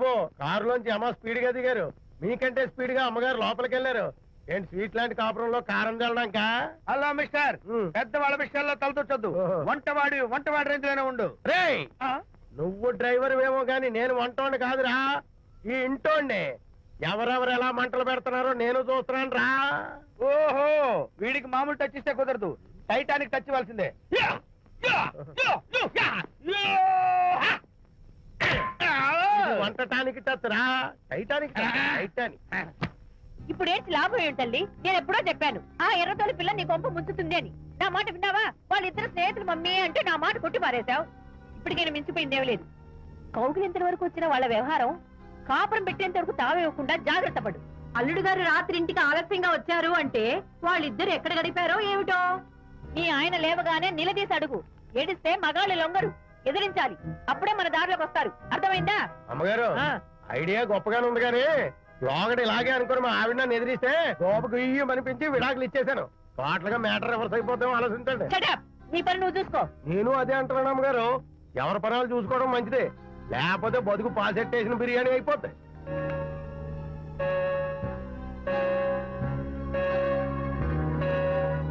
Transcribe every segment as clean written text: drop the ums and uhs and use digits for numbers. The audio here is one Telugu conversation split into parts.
బాబు కారులోంచి అమ్మ స్పీడ్ గా దిగారు, మీకంటే స్పీడ్ గా అమ్మగారు లోపలికి వెళ్ళారు. ఏంటి స్వీట్ లాంటి కాపురంలో కారం చల్లడానికా? హలో మిస్టర్, పెద్దవాళ్ళ విషయాల్లో తలదొచ్చొద్దు. వంటవాడి రేంజ్ లోనే ఉండు. రే నువ్వు డ్రైవర్ ఏమో గాని నేను వంటోండి కాదురా, ఈ ఇంటోండి. ఎవరెవరు ఎలా మంటలు పెడుతున్నారో నేను చూస్తున్నాను రా. ఓహో, వీడికి మామూలు టచ్ ఇస్తే కుదరదు, టైటానిక్ టచ్ ఇవ్వాల్సిందే. వంటటానికి టచ్ రా, టైటానిక్ టైటానిక్. ఇప్పుడేంటి లాభం ఏంటల్లి? నేను ఎప్పుడో చెప్పాను ఆ ఎర్రతోలి పిల్ల నీ కొంప ముంచుతుంది అని. నా మాట విన్నావా? వాళ్ళిద్దరు స్నేహితులు మమ్మీ అంటే నా మాట కొట్టి మారేశావు. ఇప్పటికి నేను మించిపోయిందేం లేదు. కౌగిలింత వరకు వచ్చిన వాళ్ళ వ్యవహారం కాపురం పెట్టేంత వరకు తావేయకుండా జాగ్రత్త పడు. అల్లుడు గారు రాత్రి ఇంటికి ఆలస్యంగా వచ్చారు అంటే వాళ్ళిద్దరు ఎక్కడ గడిపారో ఏమిటో. నీ ఆయన లేవగానే నిలదీసి అడుగు. ఏడిస్తే మగాళ్ళు లొంగరు, ఎదిరించాలి. అప్పుడే మన దారిలోకి వస్తారు. అర్థమైందా? అమ్మగారు ఐడియా గొప్పగానే ఉంది కానీ లోగడి ఇలాగే అనుకుని మా ఆవిడ నన్ను ఎదిరిస్తే గోపకు ఇయ్యం అనిపించి విడాకులు ఇచ్చేశాను. పాటలుగా మ్యాటర్ రివర్స్ అయిపోతాం ఆలోచించండి. నీ పని నువ్వు చూసుకో. నేను అదే అంటున్నాను అమ్మగారు, ఎవరి పనాలు చూసుకోవడం మంచిదే, లేకపోతే బతుకు పాసెట్టేసిన బిర్యానీ అయిపోతాయి.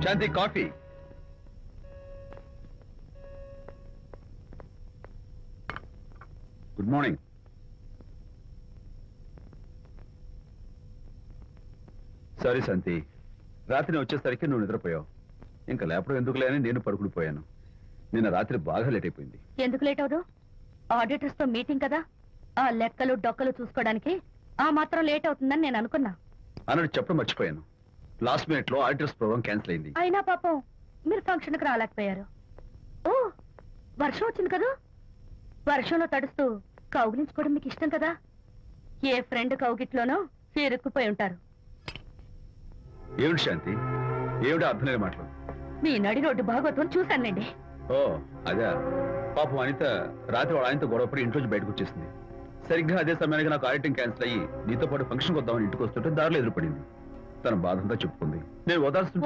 శాంతి కాఫీ. Good morning. సారీ శాంతి, రాత్రి వచ్చేసరికి నువ్వు నిద్రపోయావు. ఇంకా లేపడం ఎందుకులే అని నేను పడుకుడిపోయాను. నిన్న రాత్రి బాగా లేట్ అయిపోయింది. ఎందుకు లేట్ అవదు? ఆడిటర్స్ తో మీటింగ్ కదా, ఆ లెక్కలు డొక్కలు చూసుకోవడానికి ఆ మాత్రం లేట్ అవుతుందని నేను అనుకున్నా. అన్నట్టు చెప్పడం మర్చిపోయాను, లాస్ట్ మినిట్ లో ఆడిటర్స్ ప్రోగ్రామ్ క్యాన్సిల్ అయింది. అయినా పాపం మీరు ఫంక్షన్ కి రాలేకపోయారు. ఓ వర్షం వచ్చింది కదా, వర్షంలో తడుస్తూ కౌగిలించుకోవడం మీకు ఇష్టం కదా. ఏ ఫ్రెండ్ కౌగిట్లోనో ఇరుక్కుపోయి ఉంటారు. ఏమిటి శాంతి, ఏమిటి అర్థం లేని మాటలు? మీ నడి రోడ్డు భాగవతం చూశానండి. ఓ అదే, పాపం అనిత రాత్రి వాళ్ళ ఆయనతో గొడవపడి ఇంట్లోంచి బయటకు వచ్చేసింది. సరిగ్గా అదే సమయానికి నాకు ఆడిటింగ్ క్యాన్సిల్ అయ్యి నీతో పాటు ఫంక్షన్ వద్దామని ఇంటికి వస్తుంటే దారిలో ఎదురుపడింది. తన బాధంతా చెప్పుకుంది. నేను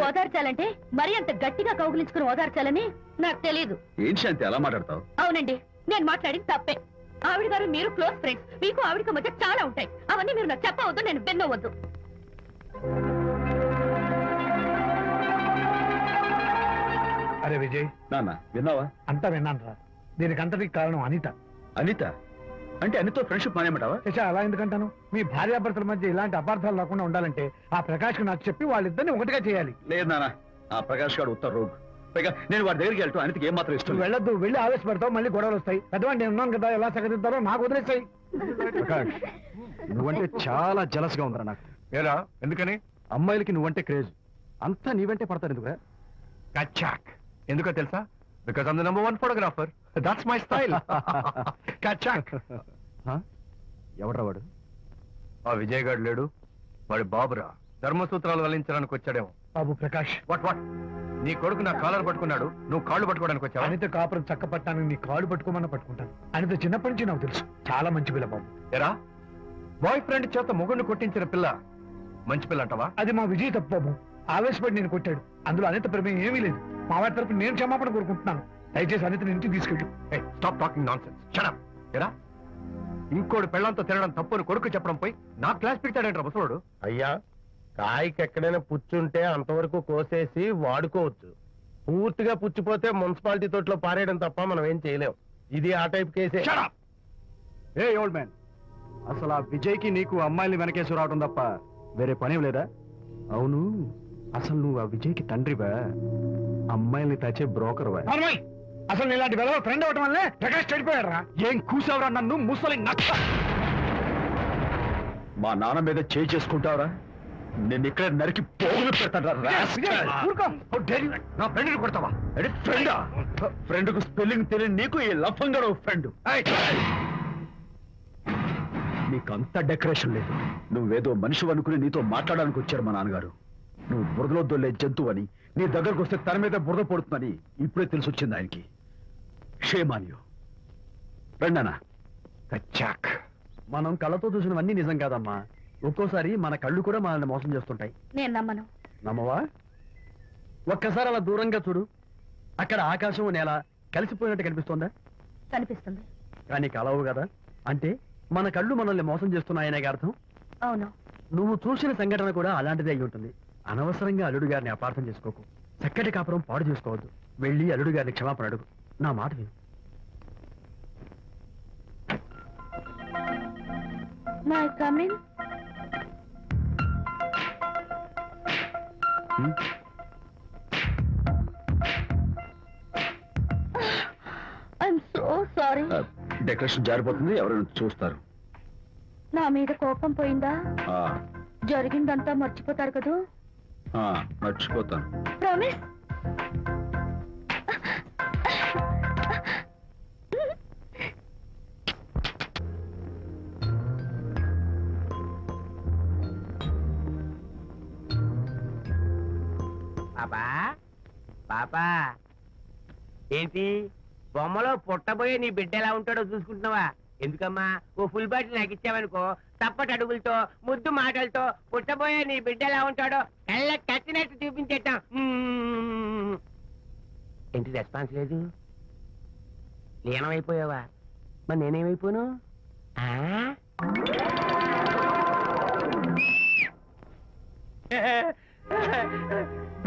ఓదార్చాలంటే మరి అంత గట్టిగా కౌగిలించుకుని ఓదార్చాలని నాకు తెలియదు. ఏం శాంతి అలా మాట్లాడతావు? అవునండి, నేను మాట్లాడింది తప్పే. ఆవిడ గారు మీరు క్లోజ్ ఫ్రెండ్స్, మీకు ఆవిడకి మధ్య చాలా ఉంటాయి. అవన్నీ మీరు నాకు చెప్పవద్దు, నేను బెన్నవద్దు. అరే విజయ్, నాన్న విన్నావా? అంతా విన్నాను రా. దీనికి అంతటికి కారణం అనిత. అనిత అంటే అనితో ఫ్రెండ్షిప్ మానేమంటావా? అలా ఎందుకంటాను? మీ భార్యాభర్తల మధ్య ఇలాంటి అపార్థాలు లేకుండా ఉండాలంటే ఆ ప్రకాష్ నాకు చెప్పి వాళ్ళిద్దరిని ఒకటిగా చేయాలి. లేదు నాన్న, ఆ ప్రకాష్ గారు ఉత్తర రోగ్. పైగా నేను వాడి దగ్గరికి వెళ్తాను, అనితకి ఏం మాత్రం ఇష్టం. వెళ్ళొద్దు, వెళ్ళి ఆవేశపడతావు, మళ్ళీ గొడవలు వస్తాయి. పెద్దవాడు నేను ఉన్నాను కదా, ఎలా సగదిద్దారో నాకు వదిలేస్తాయి. ప్రకాష్, నువ్వంటే చాలా జలస్ గా ఉందరా నాకు. ఏరా ఎందుకని? అమ్మాయిలకి నువ్వంటే క్రేజ్, అంతా నీవంటే పడతారు ఎందుకురా? కచ్చాక్. ఎందుకో తెలుసా? Because I'm the number 1 photographer. That's my style. కచ్చాక్. ఎవడ్రా వాడు? ఆ విజయ్ గారు లేడు, వాడి బాబురా. ధర్మసూత్రాలు వల్లించడానికి వచ్చాడేమో. బాబు ప్రకాష్, వాట్ నీ కొడుకు నా కాలర్ పట్టుకున్నాడు, నువ్వు కాళ్ళు పట్టుకోవడానికి వచ్చావు. అనిత కాపురం చక్క పట్టాను, నీ కాళ్ళు పట్టుకోమన్నా పట్టుకుంటాను. అనిత చిన్నప్పటి నుంచి నాకు తెలుసు, చాలా మంచి పిల్ల బాబు. ఎరా, బాయ్ ఫ్రెండ్ చేత మొగుడిని కొట్టించిన పిల్ల మంచి పిల్ల అంటావా? అది మా విజయ్ తప్పు బాబు. ఆవేశపడి నేను కొట్టాడు, అందులో అనిత ప్రమేయం ఏమీ లేదు. మా వారి తరపు నేను క్షమాపణ కోరుకుంటున్నాను. దయచేసి అనితని ఇంటికి తీసుకెళ్ళి. Stop talking nonsense. Shut up. ఎరా, ఇంకోటి పెళ్ళంతో తినడం తప్పుని కొడుకు చెప్పడం పోయి నా క్లాస్ పెట్టాడంటారా ముసలోడు? అయ్యా, కాయకి ఎక్కడైనా పుచ్చుంటే అంతవరకు కోసేసి వాడుకోవచ్చు. పూర్తిగా పుచ్చిపోతే మున్సిపాలిటీ తోటలో పారేయడం తప్ప మనం ఏం చేయలేం. ఇది ఆ టైప్ కేసే. ఏ ఓల్డ్ మ్యాన్, అసలు ఆ విజయ్కి నీకు అమ్మాయిని వెనకేసి రావడం తప్ప వేరే పనేం లేదా? అవును, అసలు నువ్వు ఆ విజయ్కి తండ్రివా, అమ్మాయిని తెచ్చే బ్రోకర్వా? అసలు ఇలాంటి వెధవ ఫ్రెండ్ అవటం వల్లే ప్రకాష్ చెడిపోయారా? ఏం కూసావురా నన్ను ముసలి నచ్చ? మా నాన్న మీద చేయి చేసుకుంటావరా? నేను ఇక్కడ నరికి పోగులు పెడతాను. నా ఫ్రెండ్ కొడతావా? ఫ్రెండా? ఫ్రెండ్ కు స్పెల్లింగ్ తెలియని నీకు ఈ లఫంగా ఫ్రెండ్. నీకంత డెకరేషన్ లేదు. నువ్వేదో మనిషి అనుకుని నీతో మాట్లాడడానికి వచ్చారు మా నాన్నగారు. నువ్వు బురదలో దొల్లే జంతువు అని, నీ దగ్గరకు వస్తే తన మీద బురద పడుతుందని ఇప్పుడే తెలిసి వచ్చింది ఆయనకి. షేమాన్యు రండనా. కచ్చాక్. మనం కళ్ళతో చూసినవన్నీ నిజం కాదమ్మా. ఒక్కోసారి మన కళ్ళు కూడా మనల్ని మోసం చేస్తుంటాయి. నేను నమ్మను. నమ్మవా? ఒక్కసారి అలా దూరంగా చూడు, అక్కడ ఆకాశం నేల కలిసిపోయినట్టు కనిపిస్తోందా? కనిపిస్తుంది. కానీ కలవు కదా, అంటే మన కళ్ళు మనల్ని మోసం చేస్తున్నాయనే అర్థం. అవును. నువ్వు చూసిన సంఘటన కూడా అలాంటిదే అయి ఉంటుంది. అనవసరంగా అల్లుడు గారిని అపార్థం చేసుకోకు. చక్కటి కాపురం పాడు చేసుకోవద్దు. వెళ్ళి అల్లుడు గారిని క్షమాపణ అడుగు. నా మాట విను. My coming. I'm so sorry. Decoration జారిపోతుంది, ఎవరైనా చూస్తారు. నా మీద కోపం పోయిందా? ఆ, జరిగిందంతా మర్చిపోతారు కదూ? ఆ, మర్చిపోతాను. ప్రామిస్. పాపా పాపా, ఏంటి బొమ్మలో పుట్టబోయే నీ బిడ్డ ఎలా ఉంటాడో చూసుకుంటున్నావా? ఎందుకమ్మా, ఓ ఫుల్ బాటిల్ నాకు ఇచ్చావనుకో, తప్పటి అడుగులతో ముద్దు మాటలతో పుట్టబోయే నీ బిడ్డ ఎలా ఉంటాడో కళ్ళ కట్టినట్టు చూపించేటాం. ఏంటి రెస్పాన్స్ లేదు? లీనమైపోయావా? మరి నేనేమైపోను? ఆ?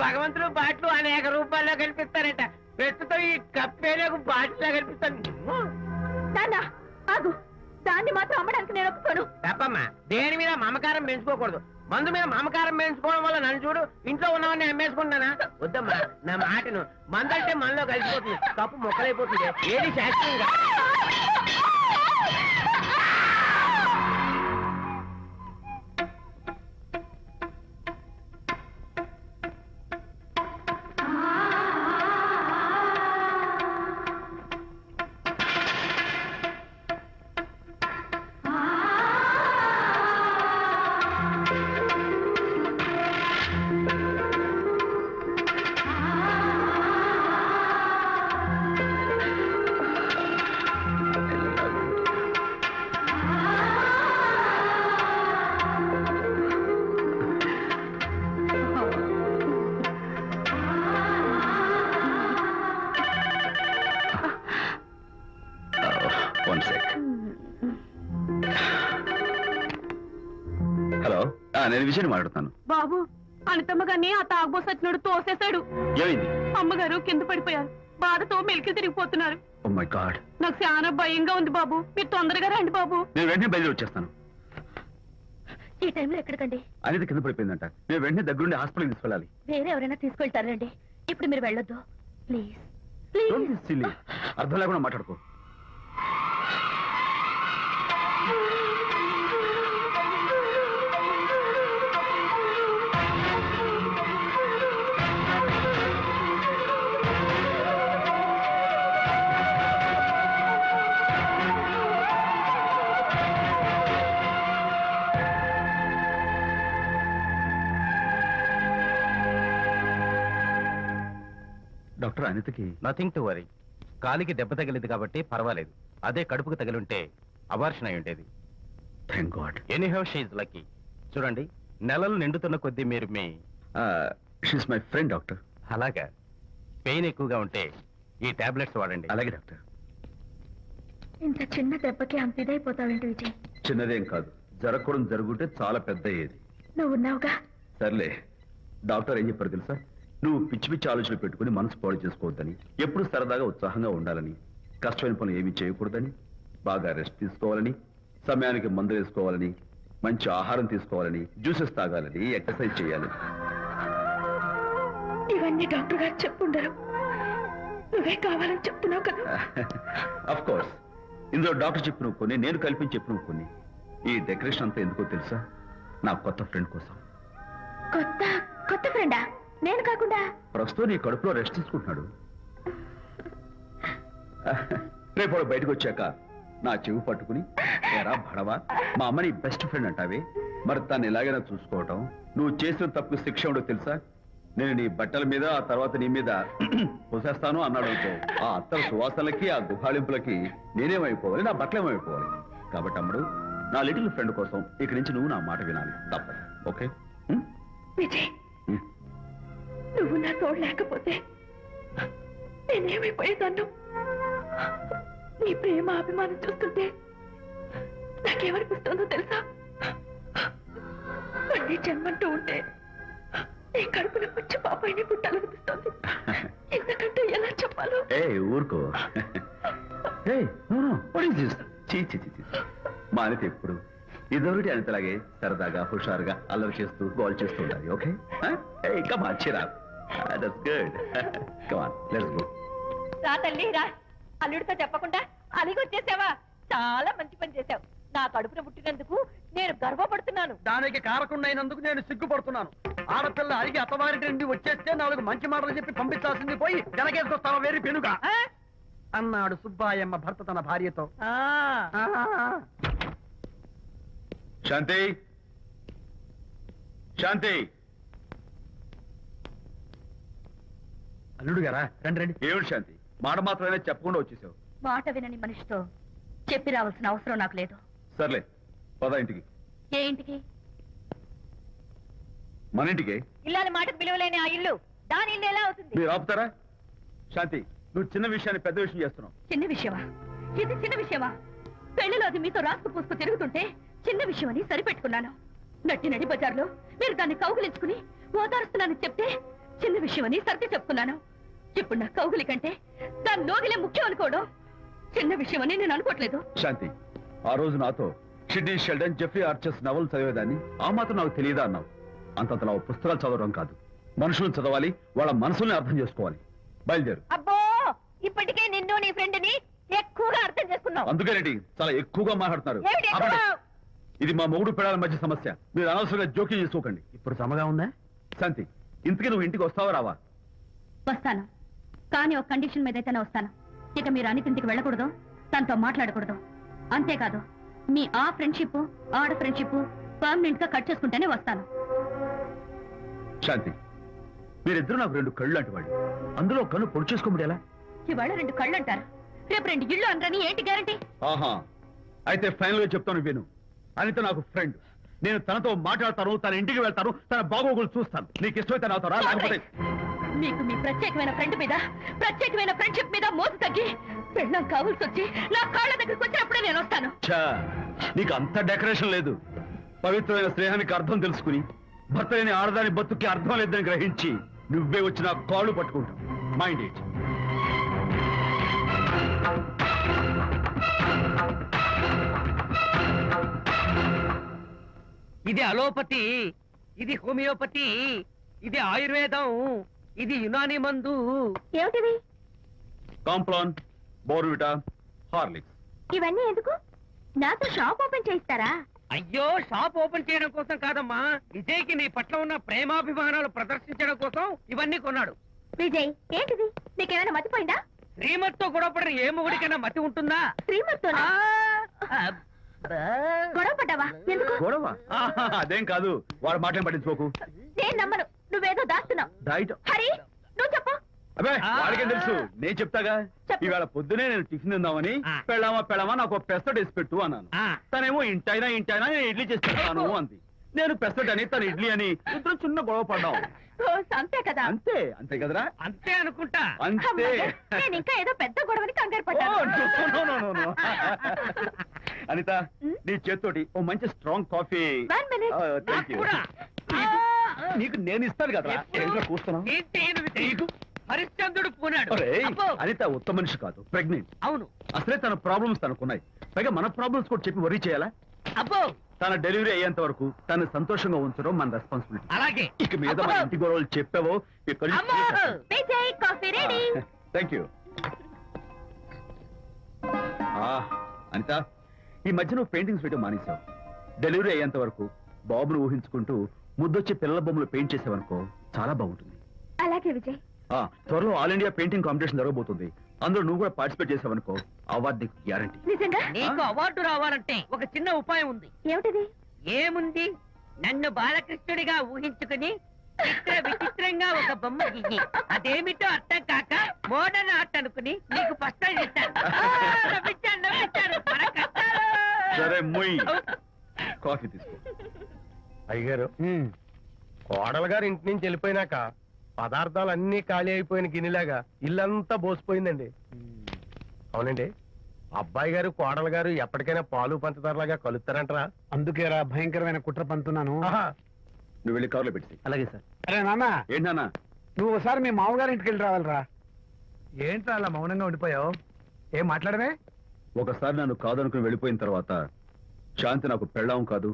భగవంతుడు బాట్లు అనేక రూపాల్లో కనిపిస్తారట. ప్రస్తుతం ఈ కప్పే నాకు బాటిలా కనిపిస్తాను. నాన్న ఆగు, దాన్ని మాత్రం అమ్మడానికి నేను ఒప్పుకోను. తప్పమ్మా, దేని మీద మమకారం పెంచుకోకూడదు. మందు మీద మమకారం పెంచుకోవడం వల్ల నన్ను చూడు, ఇంట్లో ఉన్నవన్నీ అమ్మేసుకుంటానా? వద్దమ్మా, నా మాటను. మందంటే మనలో కలిసిపోతుంది, కప్పు మొక్కలైపోతుంది. ఏది శాస్త్రంగా హలో, నేను విజయ్ మాట్లాడుతాను. బాబు, అనితమ్మ గారిని ఆ తాగుబోసచ్చినోడు తోసేశాడు. ఏమైంది? అమ్మగారు కింద పడిపోయారు. బాధతో మెలికి తిరిగిపోతున్నారు. ఓ మై గాడ్, నాకు చాలా భయంగా ఉంది బాబు. మీరు తొందరగా రండి బాబు. నేను వెంటనే బయలుదేరి వచ్చేస్తాను. ఈ టైంలో ఎక్కడికండి? అనిత కింద పడిపోయిందంట. నేను వెంటనే దగ్గరుండి హాస్పిటల్కి తీసుకెళ్ళాలి. వేరే ఎవరైనా తీసుకెళ్తారండి. ఇప్పుడు మీరు వెళ్ళొద్దు ప్లీజ్. Don't be silly. అర్థం లేకుండా మాట్లాడుకో. డాక్టర్, అనితకి నథింగ్ టు వరీ. కాలికి దెబ్బ తగిలింది కాబట్టి పర్వాలేదు. అదే కడుపుకు తగిలింటే అబార్షన్ అయి ఉండేది. Thank God. Anyhow she's lucky. చూడండి, నెలలు నిండుతున్న కొద్దీ మీరు మీ షీస్ మై ఫ్రెండ్ డాక్టర్. అలాగా పెయిన్ ఎక్కువగా ఉంటే ఈ టాబ్లెట్స్ వాడండి. అలాగే డాక్టర్. ఇంత చిన్న దెబ్బకి అంత ఇదైపోతావేంటి విజయ్? చిన్నదేం కాదు, జరగకూడదు జరుగుంటే చాలా పెద్ద అయ్యేది. నువ్వు ఉన్నావుగా. సర్లే, డాక్టర్ ఏం చెప్పారు తెలుసా? నువ్వు పిచ్చి పిచ్చి ఆలోచనలు పెట్టుకుని మనసు పాడు చేసుకోవద్దని, ఎప్పుడు సరదాగా ఉత్సాహంగా ఉండాలని, కష్టమైన పనులు ఏమీ చేయకూడదని, బాగా రెస్ట్ తీసుకోవాలని, సమయానికి మందులు వేసుకోవాలని, మంచి ఆహారం తీసుకోవాలని, జ్యూసెస్ తాగాలని, ఎక్సర్సైజ్ చేయాలి. ఇవన్నీ డాక్టర్ గారు చెప్పుండరు. నువ్వే కావాలని చెప్తున్నావు కదా. అఫ్ కోర్స్, ఇందులో డాక్టర్ చెప్పిన కొన్ని, నేను కల్పించి చెప్పిన కొన్ని. ఈ డెకరేషన్ అంతా ఎందుకో తెలుసా? నా కొత్త ఫ్రెండ్ కోసం. కొత్త కొత్త ఫ్రెండా? నేను కాకుండా? ప్రస్తుతం నీ కడుపులో రెస్ట్ తీసుకుంటున్నాడు. రేపు వాడు బయటకు వచ్చాక నా చెవి పట్టుకుని, ఎరా భడవా, మా అమ్మని బెస్ట్ ఫ్రెండ్ అంటావే, మరి తను ఎలాగైనా చూసుకోవటం, నువ్వు చేసిన తప్పు శిక్ష ఉండో తెలుసా? నేను నీ బట్టల మీద, ఆ తర్వాత నీ మీద పోసేస్తాను అన్నాడు అనుకో, ఆ అత్తల సువాసనలకి, ఆ గుహాళింపులకి నేనేమైపోవాలి, నా బట్టలు ఏమైపోవాలి. కాబట్టి అమ్ముడు, నా లిటిల్ ఫ్రెండ్ కోసం ఇక్కడి నుంచి నువ్వు నా మాట వినాలి, తప్పదు. ఓకే? విజయ్, నువ్వు నా తోడు లేకపోతే నేనేమైపోయేదాన్ని. నీ ప్రేమ అభిమానం చూస్తుంటే నాకేమనిపిస్తుందో తెలుసా? మళ్ళీ జన్మంటూ ఉంటే నీ కడుపులో వచ్చి పాపాయిని పుట్టాలనిపిస్తుంది. ఎందుకంటే ఎలా చెప్పాలో. ఏ ఊరుకో. ఏ no no what is this? చీ చీ చీ. మా అనిత ఎప్పుడు ఇదొకటి అనితలాగే సరదాగా హుషారుగా అల్లరి చేస్తూ గోల్ చేస్తూ ఉండాలి. ఓకే ఏ కమ్ ఆన్ చిరా. That's good. Come on let's go. రా తల్లి రా. అల్లుడితో చెప్పకుండా అలిగొచ్చేసావా? చాలా మంచి పని చేశావు. నా కడుపున పుట్టినందుకు నేను గర్వపడుతున్నాను. దానికి కారకుండా అయినందుకు నేను సిగ్గుపడుతున్నాను. ఆడపిల్ల అడిగి అత్తవారి నుండి వచ్చేస్తే 4 మంచి మాటలు చెప్పి పంపించాల్సింది పోయి వెనకేసుకొస్తావా వేరు పెనుగా ఆ? అన్నాడు సుబ్బాయమ్మ భర్త తన భార్యతో. ఆ. శాంతి శాంతి. అల్లుడు గారా రండి రండి. ఏమిటి శాంతి మాట మాత్రమే చెప్పకుండా వచ్చేసావు? మాట వినని మనిషితో చెప్పి రావాల్సిన అవసరం నాకు లేదు. సర్లే పద ఇంటికి. ఏ ఇంటికి? మన ఇంటికి. ఇల్లాలి మాటకు విలువలేని ఆ ఇల్లు దాని ఇల్లు ఎలా అవుతుంది? మీరు ఆపుతారా? శాంతి నువ్వు చిన్న విషయాన్ని పెద్ద విషయం చేస్తున్నావు. చిన్న విషయమా? ఇది చిన్న విషయమా? పెళ్లిలో అది మీతో రాసుకు పూసుకు తిరుగుతుంటే చిన్న విషయమని సరిపెట్టుకున్నాను. నట్టి నడి బజార్లో మీరు దాన్ని కౌగులించుకుని ఓదారుస్తున్నానని చెప్తే చిన్న విషయమని సర్ది చెప్తున్నాను. ఇప్పుడు నా కౌగులి కంటే దాని లోగిలే ముఖ్యం అనుకోవడం చిన్న విషయమని నేను అనుకోవట్లేదు. శాంతి ఆ రోజు నాతో షిడ్నీ షెల్డన్, జెఫ్రీ ఆర్చర్స్ నవలు చదివేదాన్ని ఆ మాత్రం నాకు తెలియదా అన్నావు. అంతంతలా పుస్తకాలు చదవడం కాదు, మనుషులను చదవాలి, వాళ్ళ మనసుల్ని అర్థం చేసుకోవాలి. బయలుదేరు. అబ్బో ఇప్పటికే నిన్ను నీ ఫ్రెండ్ ని ఎక్కువగా అర్థం చేసుకున్నావు. అందుకేనండి చాలా ఎక్కువగా మాట్లాడుతున్నారు. ఏమిటి ఎక్కువ? ఆపండి. ఇది మా మొగుడు పిల్లల మధ్య సమస్య, మీరు అనవసరంగా జోక్యం చేసుకోకండి. ఇప్పుడు సమగా ఉందా? శాంతి ఇంతకీ నువ్వు ఇంటికి వస్తావా రావా? వస్తాను, కానీ ఒక కండిషన్ మీద అయితేనే వస్తాను. ఇక మీరు అనితింటికి వెళ్ళకూడదు, తనతో మాట్లాడకూడదు. అంతేకాదు మీ ఆ ఫ్రెండ్షిప్ ఆడ ఫ్రెండ్షిప్ పర్మనెంట్ గా కట్ చేసుకుంటేనే వస్తాను. శాంతి మీరిద్దరు నాకు 2 కళ్ళు లాంటి వాళ్ళు, అందులో కన్ను పొడి చేసుకోబడి ఎలా? ఇవాళ 2 కళ్ళు అంటారు, రేపు 2 ఇళ్ళు అంటారని ఏంటి గ్యారంటీ? ఆహా అయితే ఫైనల్ గా చెప్తాను విను. అనిత నాకు ఫ్రెండ్, నేను తనతో మాట్లాడతాను, తన ఇంటికి వెళ్తాను, తన బాగోగులు చూస్తాను. నీకు ఇష్టమైతే నాతో రా, లేకపోతే మీకు మీ ప్రత్యేకమైన ఫ్రెండ్ మీద ప్రత్యేకమైన ఫ్రెండ్షిప్ మీద మోసు తగ్గి పెళ్ళం కావాల్సి వచ్చి నా కాళ్ళ దగ్గరికి వచ్చినప్పుడే నేను వస్తాను. ఛా, నీకు అంత డెకరేషన్ లేదు. పవిత్రమైన స్నేహానికి అర్థం తెలుసుకుని భర్త లేని ఆడదాని బతుక్కి అర్థం లేదని గ్రహించి నువ్వే వచ్చి నా కాళ్ళు పట్టుకుంటావు. Mind it. ఇది అలోపతి, ఇది హోమియోపతి, ఇది ఆయుర్వేదం, ఇది యునాని మందు. ఏమిటివి? Complan, Bournvita, Horlicks. ఇవన్నీ ఎందుకు? నాతో షాప్ ఓపెన్ చేయిస్తారా? అయ్యో షాప్ ఓపెన్ చేయడం కోసం కాదమ్మా, విజయ్కి నీ పట్ల ఉన్న ప్రేమాభిమానాలు ప్రదర్శించడం కోసం ఇవన్నీ కొన్నాడు. విజయ్ ఏంటిది? నీకేమైనా మతిపోయిందా? శ్రీమతితో గొడవపడిన ఏ మొగుడికైనా మతి ఉంటుందా? శ్రీమతితో గొడవ పడ్డావా? ఎందుకు? గొడవ? ఆహా, అదేం కాదు. వాడు మాటలు పట్టించుకోకు. నేను నమ్మను, నువ్వేదో దాస్తున్నావు. డైట్. హరి నువ్వు చెప్పు. అబ్బే వాడికేం తెలుసు, నేను చెప్తాగా. చెప్పు. ఈవేళ పొద్దునే నేను టిఫిన్ తిందామని పెళ్ళామా నాకు ఒక పెసరట్ వేసి పెట్టు అన్నాను. తనేమో ఇంటైనా నేను ఇడ్లీ చేసి పెడతాను అంది. నేను పెసరట్ అని తను ఇడ్లీ అని ఇద్దరు చిన్న గొడవ పడ్డాం. ఓ, అంతే కదా? అంతే అంతే కదరా? అంతే అనుకుంటా. అంతే. అమ్మయ్య, నేను ఇంకా ఏదో పెద్ద గొడవని కంగారు ఓ, పడ్డాను. no, no, no, no. Anitha నీ చేత్తోటి ఓ మంచి strong coffee. 1 minute. Thank you. కూడా. నీకు నేను ఇస్తాను కదా. ఏంటో కూస్తున్నావు? ఏంటి ఈయన విజయ్? హరిశ్చంద్రుడు పూనాడు. ఒరేయ్, అబ్బో. అనిత ఉత్తమ మనిషి కాదు, ప్రెగ్నెంట్. అవును. అసలే తన ప్రాబ్లమ్స్ తనకున్నాయి, పైగా మన ప్రాబ్లమ్స్ కూడా చెప్పి వరీ చేయాలా? అబ్బో తన డెలివరీ అయ్యేంత వరకు తను సంతోషంగా ఉంచడం మన రెస్పాన్సిబిలిటీ. అలాగే. ఇక మీద మన ఇంటి గొడవలు చెప్పావో అమ్మో. Vijay coffee ready. Thank you. Anitha ఈ మధ్య నువ్వు పెయింటింగ్స్ వేయడం మానేశావు. డెలివరీ అయ్యేంత వరకు బాబును ఊహించుకుంటూ ముద్దొచ్చి పిల్లల బొమ్మలు పెయింట్ చేసావనుకో చాలా బాగుంటుంది. అలాగే విజయ్. త్వరలో ఆల్ ఇండియా పెయింటింగ్ కాంపిటీషన్ జరగబోతుంది, అందులో నువ్వు కూడా పార్టిసిపేట్ చేసావనుకో అవార్డు నీకు గ్యారంటీ. నిజంగా? నీకు అవార్డు రావాలంటే ఒక చిన్న ఉపాయం ఉంది. ఏమిటిది? ఏముంది, నన్ను బాలకృష్ణుడిగా ఊహించుకుని విచిత్రంగా ఒక బొమ్మ గీయి. అదేమిటో అర్థం కాక మోడర్న్ ఆర్ట్ అనుకుని నీకు ఫస్ట్ ప్రైజ్ ఇస్తాను. నవ్వించాను. మన కష్టాలు. సరే మొయ్, కాఫీ తీసుకో. అయ్యగారు కోడలు గారు ఇంటి నుంచి వెళ్ళిపోయినాక పదార్థాలు అన్ని ఖాళీ అయిపోయిన గిన్నెలాగా ఇల్లంతా బోసిపోయిందండి. అవునండి, అబ్బాయి గారు కోడలు గారు ఎప్పటికైనా పాలు పంచదారలాగా కలుస్తారంటరా? అందుకేరా భయంకరమైన కుట్ర పంతున్నాను. నువ్వు వెళ్ళి కారులో పెట్టి. అలాగే సార్. అరే నాన్న, ఏంటి నాన్న? నువ్వు ఒకసారి మీ మామగారింటికి వెళ్ళి రావాలిరా. ఏంట్రా అలా మౌనంగా ఉండిపోయావు? ఏం మాట్లాడమే? ఒకసారి నన్ను కాదనుకుని వెళ్ళిపోయిన తర్వాత శాంతి నాకు పెళ్ళాం కాదు,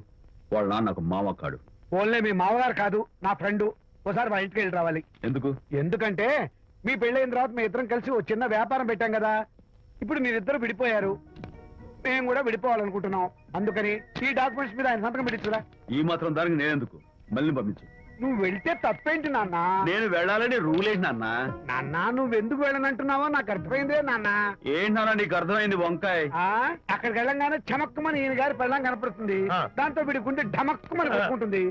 వాళ్ళ నాన్న నాకు మామ కాడు. ఓన్లే మీ మామగారు కాదు, నా ఫ్రెండ్. ఒకసారి మా ఇంటికి వెళ్ళి రావాలి. ఎందుకు? ఎందుకంటే మీ పెళ్ళైన తర్వాత మీ ఇద్దరం కలిసి ఓ చిన్న వ్యాపారం పెట్టాం కదా. ఇప్పుడు మీరిద్దరు విడిపోయారు, మేము కూడా విడిపోవాలనుకుంటున్నాం. అందుకని ఈ డాక్యుమెంట్స్ మీద ఆయన సంతకం పెట్టించురా. ఈ మాత్రం దానికి నేనెందుకు? మళ్ళీ పంపించు. నువ్వు వెళ్తే తప్పేంటి నాన్న? నేను వెళ్ళాలని రూల్ ఏంటి నాన్న? నాన్న, నువ్వు ఎందుకు వెళ్ళనంటున్నావో నాకు అర్థమైందే నాన్న. ఏంటి నాన్న నీకు అర్థమైంది వంకాయ? ఆ అక్కడికి వెళ్ళంగానే చమక్కుమని ఈయన గారి పెళ్ళం కనపడుతుంది. దాంతో వీడి గుండె ఢమక్కుమని కొట్టుకుంటుంది.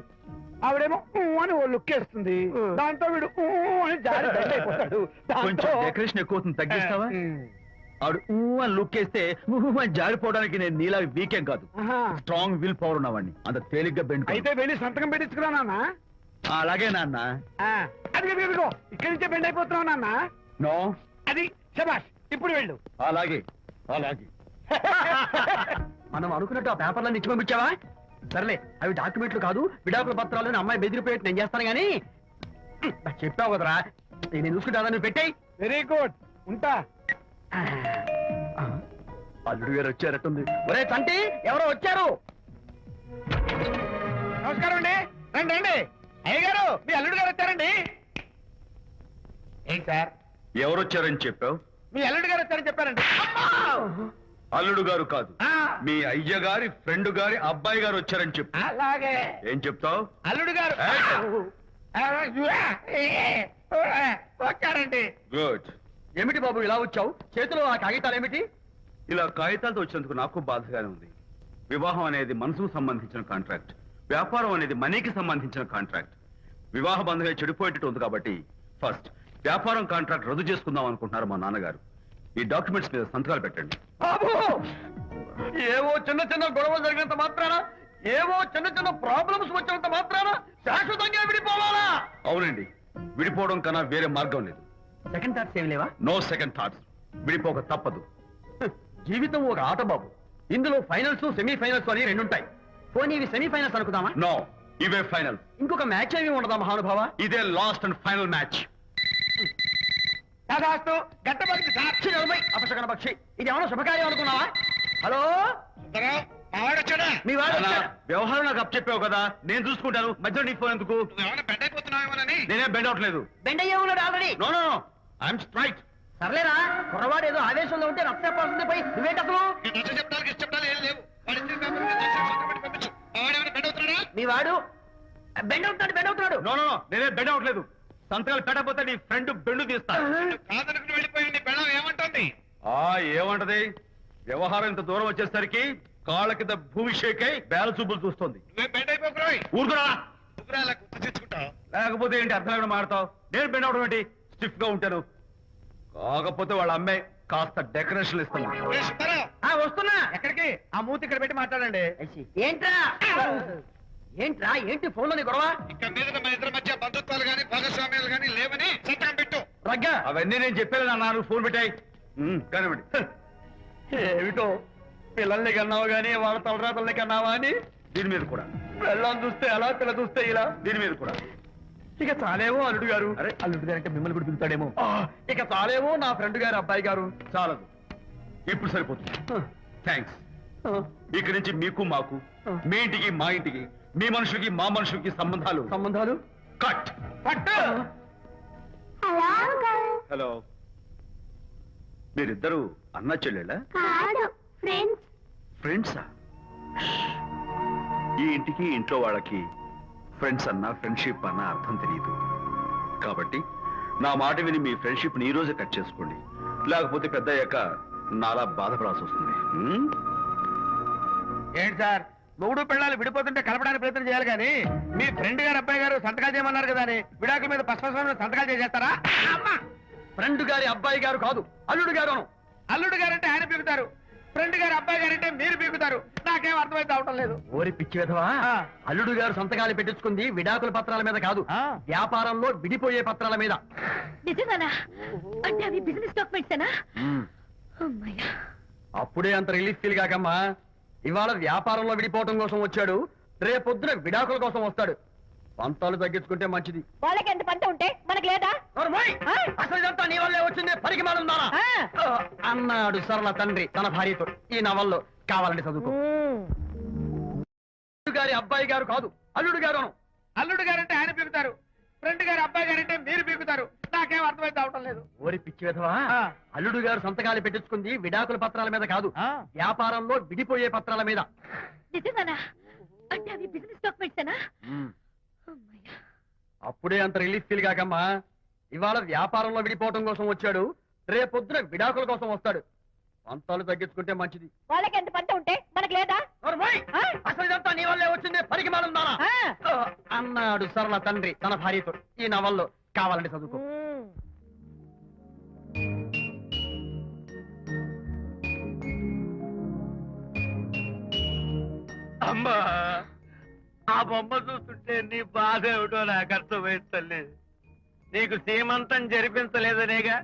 ఆవిడేమో ఊ అని ఓ లుక్ వేస్తుంది. దాంతో వీడు ఊ అని జారి బెడ్ అయిపోతాడు. కొంచెం డెకరేషన్ ఎక్కువ అవుతుంది, తగ్గిస్తావా? ఆవిడ ఊ అని లుక్ వేస్తే ఊ అని జారిపోవడానికి నేను నీలా వీకేం కాదు, స్ట్రాంగ్ విల్ పవర్ ఉన్నవాడిని. అంత తేలిగ్గా బెండ్ కాదు. అయితే వెళ్ళి సంతకం పెట్టించుకురా నాన్న. అలాగే నాన్న. అది ఇదిగో ఇక్కడి నుంచే బెండ్ అయిపోతున్నావు నాన్న. నో, అది శబాష్, ఇప్పుడు వెళ్ళు. అలాగే అలాగే. మనం అనుకున్నట్టు ఆ పేపర్లన్నీ ఇచ్చి పంపించావా? సర్లే, అవి డాక్యుమెంట్లు కాదు, విడాకుల పత్రాలు. అమ్మాయి బెదిరిపోయేట్టు నేను చేస్తాను గానీ నాకు చెప్పావు కదరా, నేను చూసుకుంటా. నువ్వు పెట్టాయి. వెరీ గుడ్, ఉంటా. అల్లుడు గారు వచ్చారట్టుంది. ఒరే తంటి, ఎవరో వచ్చారు. నమస్కారం అండి. రండి రండి. అయ్యగారు, మీ అల్లుడు గారు వచ్చారండి. ఏంటి సార్, ఎవరొచ్చారని చెప్పావు? మీ అల్లుడు గారు వచ్చారని చెప్పారండి. అల్లుడు గారు కాదు, ఆ, మీ అయ్య గారి ఫ్రెండ్ గారి అబ్బాయి గారు వచ్చారని చెప్పు. అలాగే. ఏం చెప్తావు? అల్లుడు గారు వచ్చారండి. గుడ్. ఏమిటి బాబు ఇలా వచ్చావు? చేతిలో ఆ కాగితాలు ఏమిటి? ఇలా కాగితాలతో వచ్చినందుకు నాకు బాధగానే ఉంది. వివాహం అనేది మనసుకు సంబంధించిన కాంట్రాక్ట్, వ్యాపారం అనేది మనీకి సంబంధించిన కాంట్రాక్ట్. వివాహ బంధంగా చెడిపోయేటట్టు ఉంది కాబట్టి ఫస్ట్ వ్యాపారం కాంట్రాక్ట్ రద్దు చేసుకుందాం అనుకుంటున్నారు మా నాన్నగారు. ఈ డాక్యుమెంట్స్ మీద సంతకాలు పెట్టండి. బాబు, ఏవో చిన్న చిన్న గొడవలు జరిగినంత మాత్రాన, ఏవో చిన్న చిన్న ప్రాబ్లమ్స్ వచ్చినంత మాత్రాన శాశ్వతంగా విడిపోవాలా? అవునండి, విడిపోవడం కన్నా వేరే మార్గం లేదు. సెకండ్ థాట్స్ ఏమి లేవా? No second thoughts. విడిపోక తప్పదు. జీవితం ఒక ఆట బాబు, ఇందులో ఫైనల్స్ సెమీఫైనల్స్ అని రెండుంటాయి. పోనీ ఇవి సెమీఫైనల్స్ అనుకుందామా? నో, ఇవే ఫైనల్. ఇంకొక మ్యాచ్ ఏమి ఉండదా మహానుభావ? ఇదే లాస్ట్ అండ్ ఫైనల్ మ్యాచ్. కాదాస్తు గట్టబడి సాక్షి నిలబై అపశకన పక్షి, ఇది ఏమైనా శుభకార్యం అనుకున్నావా? హలో, మావాడొచ్చాడా? మీ వాడు అలా వచ్చాడు. వ్యవహారం నాకు అప్ చెప్పావు కదా, నేను చూసుకుంటాను. మధ్యలో నీ ఫోన్ ఎందుకు? ఏమైనా బెడ్ అయిపోతున్నావేమోనని. నేనేం బెండ్ అవట్లేదు. బెండ్ అయ్యే ఉన్నాడు already. No no no, I'm straight. సర్లేరా, కుర్రవాడు ఏదో ఆవేశంలో ఉంటే రక్త చెప్పాల్సింది పోయి నువ్వేంటి అసలు? చెప్పడానికి ఇష్టపడాలి ఏం లేవు. వాడి ఇచ్చిన పేపర్ మీద సంతకం పెట్టి పంపించు. మావాడేమైనా బెడ్ అవుతున్నాడా? మీ వాడు బెండ్ అవుతున్నాడు. నో నో నో, నేనేం బెండ్ అవట్లేదు. సంతకాలు పెట్టకపోతే నీ ఫ్రెండ్ బెండు తీస్తా. కాదనుకుని వెళ్ళిపోయి నీ పెళ్ళం ఏమంటుంది? ఏమంటది? వ్యవహారం ఇంత దూరం వచ్చేసరికి కాళ్ళ కింద భూమి షేక్ అయి బేల చూపులు చూస్తుంది. నువ్వే బెడ్ అయిపోకురాయి. ఊరుకురా. నువ్వురా అలా గుర్తు తెచ్చుకుంటావు. లేకపోతే ఏంటి అర్థం లేకుండా మాడతావు? నేను బెండ్ అవడం ఏంటి? స్టిఫ్ గా ఉంటాను. కాకపోతే వాళ్ళ అమ్మాయి కాస్త డెకరేషన్ ఇస్తాను. వస్తున్నా. ఎక్కడికి? ఆ మూతి ఇక్కడ పెట్టి మాట్లాడండి. ఏంట్రా ఏంటి ఫోన్ లోని గొడవ? ఇక్కడ మీద మన ఇద్దరి మధ్య బంధుత్వాలు గాని భాగస్వామ్యాలు గాని లేవని సంతకం పెట్టు. రగ్గా, అవన్నీ నేను చెప్పాను నాన్న, ఫోన్ పెట్టాయి కానివ్వండి. ఏమిటో పిల్లల్ని కన్నావు గానీ వాళ్ళ తలరాతల్ని కన్నావా అని. దీని మీద కూడా, పిల్లల్ని చూస్తే అలా, పిల్ల చూస్తే ఇలా. దీని మీద కూడా. ఇక చాలేమో అల్లుడు గారు. అరే, అల్లుడు గారు అంటే మిమ్మల్ని కూడా పిలుతాడేమో. ఇక చాలేమో నా ఫ్రెండ్ గారు అబ్బాయి గారు. చాలదు, ఇప్పుడు సరిపోతుంది. థ్యాంక్స్. ఇక్కడి నుంచి మీకు మాకు, మీ ఇంటికి మా ఇంటికి, మీ మనుషులకి మా మనుషులకి సంబంధాలు కట్. పట్టు. హలో, మీరిద్దరు అన్నా చెల్లెళ్ళా? కాదు, ఫ్రెండ్స్. ఫ్రెండ్సా? ఈ ఇంటికి ఇంట్లో వాళ్ళకి ఫ్రెండ్స్ అన్నా ఫ్రెండ్షిప్ అన్నా అర్థం తెలియదు. కాబట్టి నా మాట విని మీ ఫ్రెండ్షిప్ ని ఈ రోజే కట్ చేసుకోండి. లేకపోతే పెద్ద అయ్యాక నాలా బాధపడాల్సి వస్తుంది. ఏంటి సార్, మొగుడు పిల్లలు విడిపోతుంటే కలపడానికి ప్రయత్నం చేయాలి కానీ మీ ఫ్రెండ్ గారు అబ్బాయి గారు సంతకాలు చేయమన్నారు కదా అని విడాకుల మీద పశ్చిమ సంతకాలు చేసేస్తారా? ఫ్రెండ్ గారి అబ్బాయి గారు కాదు, అల్లుడు గారు. అల్లుడు గారంటే ఆయన పీకుతారు, ఫ్రెండ్ గారు అబ్బాయి గారంటే మీరు పీకుతారు. నాకేం అర్థమైతే అవటం లేదు. ఓరి పిచ్చి విధవా, ఆ. అల్లుడు గారు సంతకాలు పెట్టించుకుంది విడాకుల పత్రాల మీద కాదు, ఆ. వ్యాపారంలో విడిపోయే పత్రాల మీద. నిజంగానా? అంటే అవి బిజినెస్ డాక్యుమెంట్స్ ఏనా? అమ్మయ్యా. అప్పుడే అంత రిలీఫ్ ఫీల్ కాకమ్మా. ఇవాళ వ్యాపారంలో విడిపోవటం కోసం వచ్చాడు, రేపొద్దున విడాకుల కోసం వస్తాడు. పంతాలు తగ్గించుకుంటే మంచిది. వాళ్ళకి ఎంత పంట ఉంటే మనకు లేదా? ఆ? అసలు ఇదంతా నీ వల్లే వచ్చింది, పరికి మాలుందానా ఆ. అన్నాడు సరళ తండ్రి తన భార్యతో. ఈ నవల్లో కావాలంటే చదువుకో. అల్లుడు గారి అబ్బాయి గారు కాదు, అల్లుడు గారు అను. అల్లుడు గారంటే ఆయన పీకుతారు, ఫ్రెండ్ గారు అబ్బాయి గారంటే మీరు పీకుతారు. నాకేం అర్థమైతే అవటం లేదు. ఓరి పిచ్చి విధవా, అల్లుడు గారు సంతకాలు పెట్టించుకుంది విడాకుల పత్రాల మీద కాదు, వ్యాపారంలో విడిపోయే పత్రాల మీద. నిజంగానా? అంటే అవి బిజినెస్ డాక్యుమెంట్స్. అప్పుడే అంత రిలీఫ్ ఫీల్ కాకమ్మా. ఇవాళ వ్యాపారంలో విడిపోవటం కోసం వచ్చాడు, రేపొద్దున విడాకుల కోసం వస్తాడు. పంతాలు తగ్గించుకుంటే మంచిది. వాళ్ళకి ఎంత పంట ఉంటే మనకు లేదా? ఆ? అసలు ఇదంతా నీ వల్లే వచ్చింది, పరికి మాలుందానా ఆ. అన్నాడు సరళ తండ్రి తన భార్యతో. ఈ నవల్లో కావాలంటే చదువుకో. అమ్మా, ఆ బొమ్మ చూస్తుంటే నీ బాధ ఏమిటో నాకు అర్థమైంది తల్లి. నీకు సీమంతం జరిపించలేదనేగా,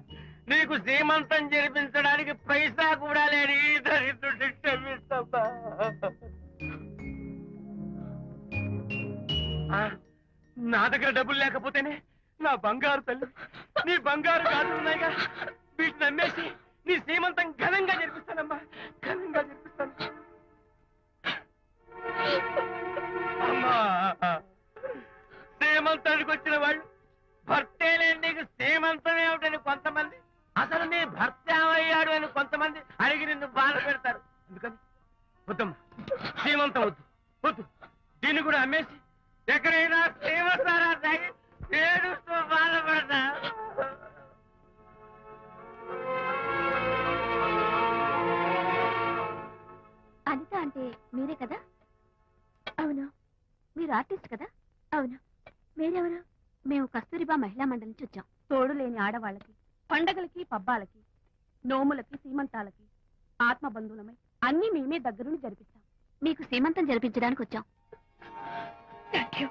నీకు సీమంతం జరిపించడానికి పైసా కూడా లేని ఈ దరిద్రుడిని క్షమిస్తమ్మా. నా దగ్గర డబ్బులు లేకపోతేనే నా బంగారు తల్లి, నీ బంగారు కాదు ఉన్నాయిగా, వీటిని అమ్మేసి నీ సీమంతం ఘనంగా జరిపిస్తానమ్మా, ఘనంగా జరిపిస్తాను. అమ్మా, సీమంతానికి వచ్చిన వాళ్ళు భర్తే లేని నీకు సీమంతం ఏమిటని కొంతమంది, అసలు నీ భర్త ఏమయ్యాడు అని కొంతమంది అడిగి నిన్ను బాధ పెడతారు. అందుకని వద్దమ్మా, సీమంతం వద్దు వద్దు. దీన్ని కూడా అమ్మేసి ఎక్కడైనా సీమసారా తాగి ఏడుస్తూ బాధపడతా. అనిత అంటే మీరే కదా? అవును. మీరు ఆర్టిస్ట్ కదా? అవును. మీరెవరు? మేము కస్తూరిబా మహిళా మండలి నుంచి వచ్చాం. తోడు లేని ఆడవాళ్ళకి, పండగలకి, పబ్బాలకి, నోములకి, సీమంతాలకి ఆత్మబంధువులమై అన్ని మేమే దగ్గరుండి జరిపిస్తాం. మీకు సీమంతం జరిపించడానికి వచ్చాం. Thank you.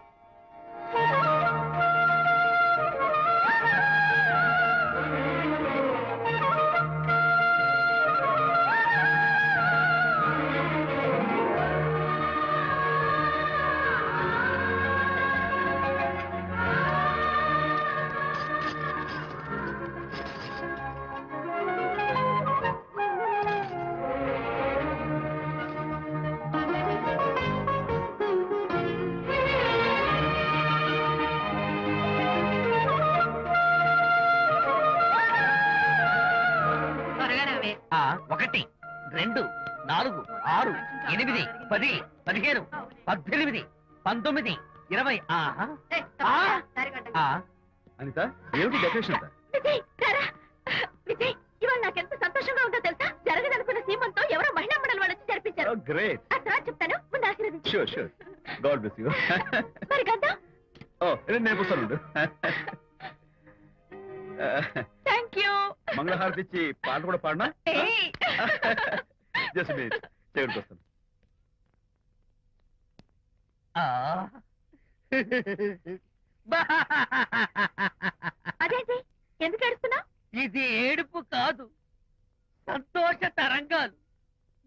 త్వరగా రావే. 1 2 4 6 8 10 15 18 19 20. ఏయ్, తప్పకుండా, దారి కట్టండి. అనిత, ఏమిటి డెకరేషన్ అంతా? విజయ్, రారా. విజయ్, ఇవాళ నాకెంత సంతోషంగా ఉందో తెలుసా? జరగదనుకున్న సీమంతో ఎవరో మహిళా మండలి వాళ్ళు వచ్చి జరిపించారు. గ్రేట్. ఆ తర్వాత చెప్తాను, ముందు ఆశీర్వదించు. Sure sure. God bless you. మరి గంధం. ఓ, నేను వస్తాను. Thank you. మంగళహారతి ఇచ్చి పాట కూడా పాడినా? ఏయ్. జస్ట్ మినిట్, చేయడానికి వస్తాను. అదేంటి, ఎందుకు ఏడుస్తున్నావు? ఇది ఏడుపు కాదు, సంతోష తరంగాలు.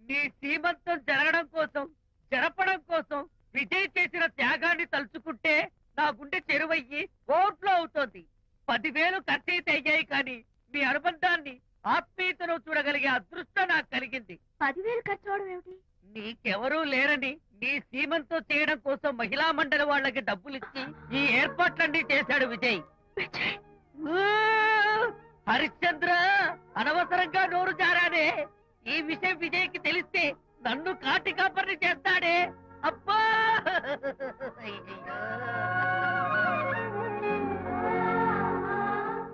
నీ సీమంతం జరగడం కోసం, జరపడం కోసం విజయ్ చేసిన త్యాగాన్ని తలుచుకుంటే నా గుండె చెరువయ్యి ఓట్లో అవుతోంది. 10,000 ఖర్చయితే అయ్యాయి, కానీ మీ అనుబంధాన్ని, ఆత్మీయతను చూడగలిగే అదృష్టం నాకు కలిగింది. 10,000 ఖర్చు అవడం ఏమిటి? నీకెవరూ లేరని నీ సీమంతం చేయడం కోసం మహిళా మండలి వాళ్ళకి డబ్బులిచ్చి ఈ ఏర్పాట్లన్నీ చేశాడు విజయ్. ఊ! హరిశ్చంద్ర, అనవసరంగా నోరు జారానే. ఈ విషయం విజయ్కి తెలిస్తే నన్ను కాటి కాపర్ని చేస్తాడే. అబ్బా!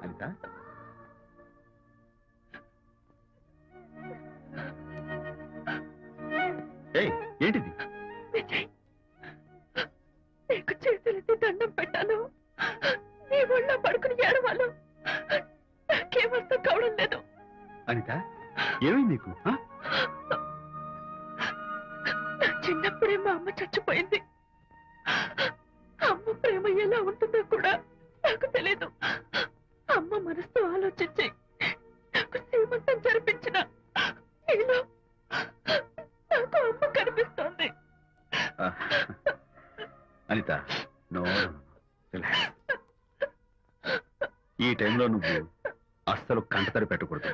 అనిత, ఏయ్, ఏంటిది? విజయ్, నీకు చేతులెత్తి దండం పెట్టాను. నీ ఒళ్ళో పడుకుని ఏడవాళ్ళు. నాకేమర్థం కావడం లేదు. అనిత, ఏమైంది నీకు? ఆ? నా చిన్నప్పుడే మా అమ్మ చచ్చిపోయింది. అమ్మ ప్రేమ ఎలా ఉంటుందో కూడా నాకు తెలీదు. అమ్మ మనసుతో ఆలోచించి నాకు సీమంతం జరిపించిన నీలో నాకు అమ్మ కనిపిస్తోంది. Anitha no, relax. ఈ టైంలో నువ్వు అస్సలు కంటతడి పెట్టకూడదు.